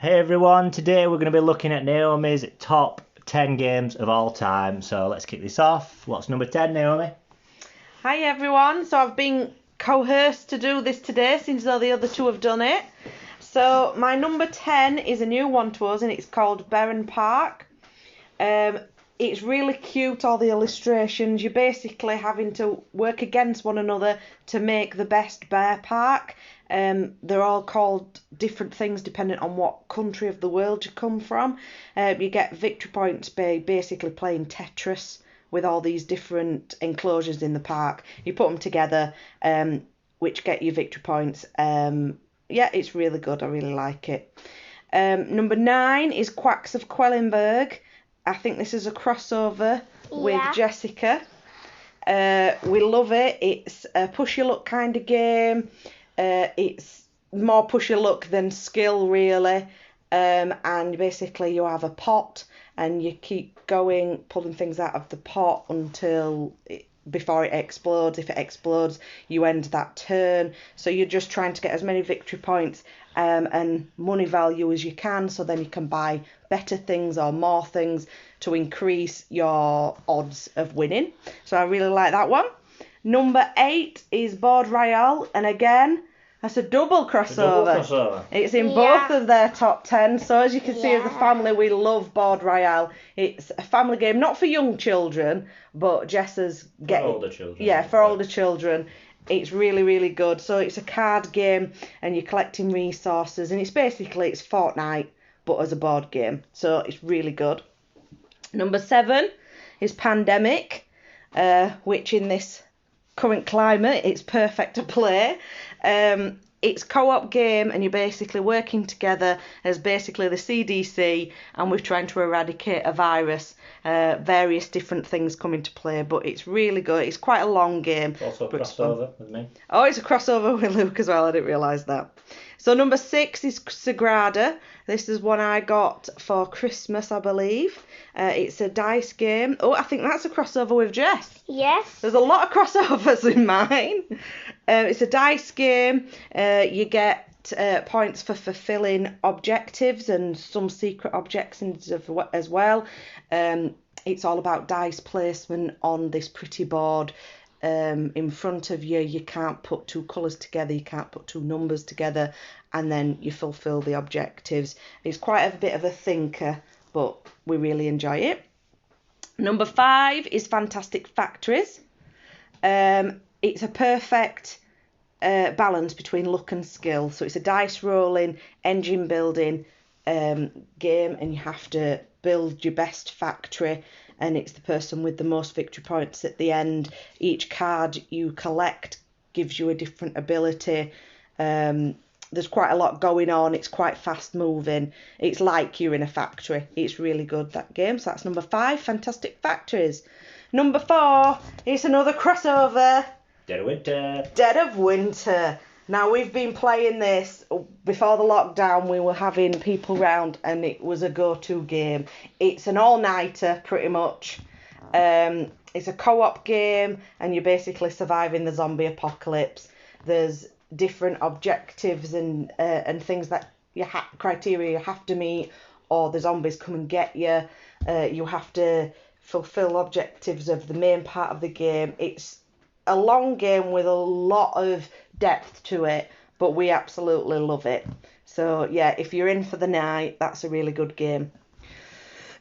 Hey everyone, today we're going to be looking at Naomi's top 10 games of all time. So let's kick this off. What's number 10, Naomi? Hi everyone, so I've been coerced to do this today since all the other two have done it. So my number 10 is a new one to us and it's called Barron Park. It's really cute, all the illustrations. You're basically having to work against one another to make the best bear park. They're all called different things depending on what country of the world you come from. You get victory points by basically playing Tetris with all these different enclosures in the park. You put them together, which get you victory points. Yeah, it's really good. I really like it. Number 9 is Quacks of Quellenberg. I think this is a crossover with Jessica. We love it. It's a push your luck kind of game. It's more push your luck than skill, really. And basically you have a pot and you keep going, pulling things out of the pot before it explodes. If it explodes, you end that turn. So you're just trying to get as many victory points and money value as you can, so then you can buy better things or more things to increase your odds of winning. So I really like that one. Number 8 is Board Royale, and again, that's a double crossover. It's in both of their top 10. So as you can see, as a family, we love Board Royale. It's a family game, not for young children, but Jessa's getting... For older children. Yeah, for older children. It's really, really good. So it's a card game and you're collecting resources. And it's Fortnite, but as a board game. So it's really good. Number 7 is Pandemic, which in this current climate, it's perfect to play. It's co-op game and you're basically working together as basically the CDC and we're trying to eradicate a virus. Various different things come into play, but it's really good. It's quite a long game. It's also a crossover with me. Oh, it's a crossover with Luke as well. I didn't realise that. So number 6 is Sigrada. This is one I got for Christmas, I believe. It's a dice game. Oh, I think that's a crossover with Jess. Yes. There's a lot of crossovers in mine. It's a dice game. You get points for fulfilling objectives and some secret objectives as well. It's all about dice placement on this pretty board. In front of you, you can't put two colours together, you can't put two numbers together, and then you fulfil the objectives. It's quite a bit of a thinker, but we really enjoy it. Number 5 is Fantastic Factories. It's a perfect balance between luck and skill. So it's a dice rolling, engine building game, and you have to build your best factory, and it's the person with the most victory points at the end. Each card you collect gives you a different ability. There's quite a lot going on. It's quite fast moving. It's like you're in a factory. It's really good, that game. So that's number 5, Fantastic Factories. Number 4 is another crossover. Dead of Winter. Dead of Winter. Now, we've been playing this before the lockdown. We were having people round and it was a go-to game. It's an all-nighter, pretty much. It's a co-op game and you're basically surviving the zombie apocalypse. There's different objectives and things that criteria you have to meet, or the zombies come and get you. You have to fulfill objectives of the main part of the game. It's a long game with a lot of depth to it, but we absolutely love it. So yeah, if you're in for the night, that's a really good game.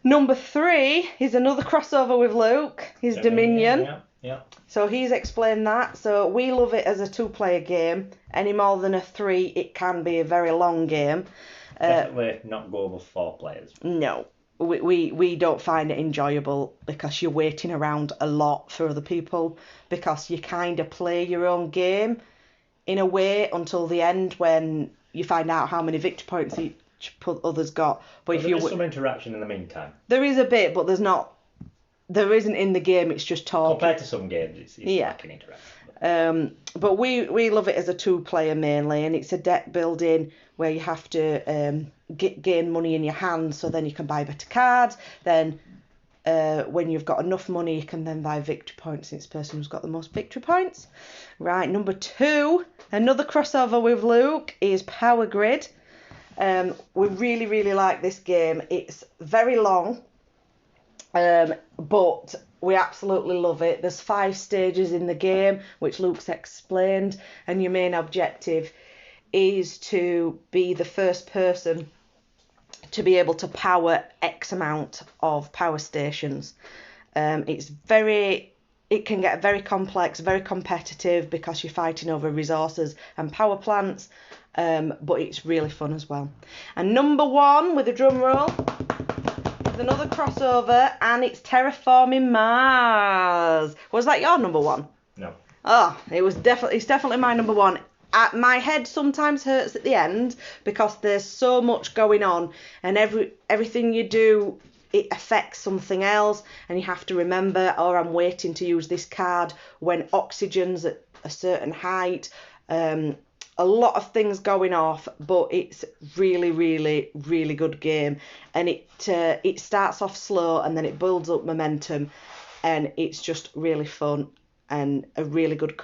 Number 3 is another crossover with Luke. His Dominion. Yeah. So he's explained that. So we love it as a 2-player game. Any more than a 3, it can be a very long game. Definitely not go over 4 players. No. We don't find it enjoyable because you're waiting around a lot for other people, because you kind of play your own game in a way until the end when you find out how many victory points each others got. But if there is some interaction in the meantime. There is a bit, but there isn't in the game. It's just talking. Compared to some games, it's like an interaction. But we love it as a 2-player mainly, and it's a deck building where you have to gain money in your hand, so then you can buy better cards. Then when you've got enough money, you can then buy victory points. It's the person who's got the most victory points. Right, number 2, another crossover with Luke, is Power Grid. We really, really like this game. It's very long, but we absolutely love it. There's 5 stages in the game, which Luke's explained, and your main objective is to be the first person to be able to power X amount of power stations. It can get very complex, very competitive because you're fighting over resources and power plants, but it's really fun as well. And number 1, with a drum roll, is another crossover, and it's Terraforming Mars. Was that your number 1? No. Oh, it's definitely my number 1. My head sometimes hurts at the end because there's so much going on, and everything you do, it affects something else, and you have to remember, or I'm waiting to use this card when oxygen's at a certain height. A lot of things going off, but it's really, really, really good game, and it starts off slow and then it builds up momentum, and it's just really fun and a really good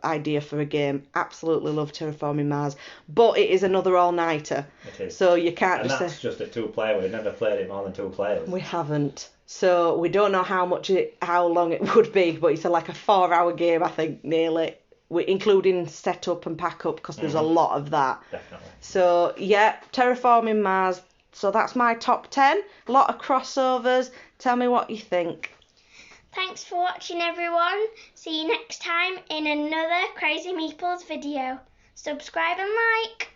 idea for a game. Absolutely love Terraforming Mars, but it is another all-nighter. It is. So you can't and just that's just a 2-player. We've never played it more than 2 players. We haven't. So we don't know how long it would be, but it's like a 4-hour game, I think, nearly. Including setup and pack up, because there's a lot of that. Definitely. So yeah, Terraforming Mars. So that's my top 10. A lot of crossovers. Tell me what you think. Thanks for watching, everyone. See you next time in another Crazy Meeples video. Subscribe and like.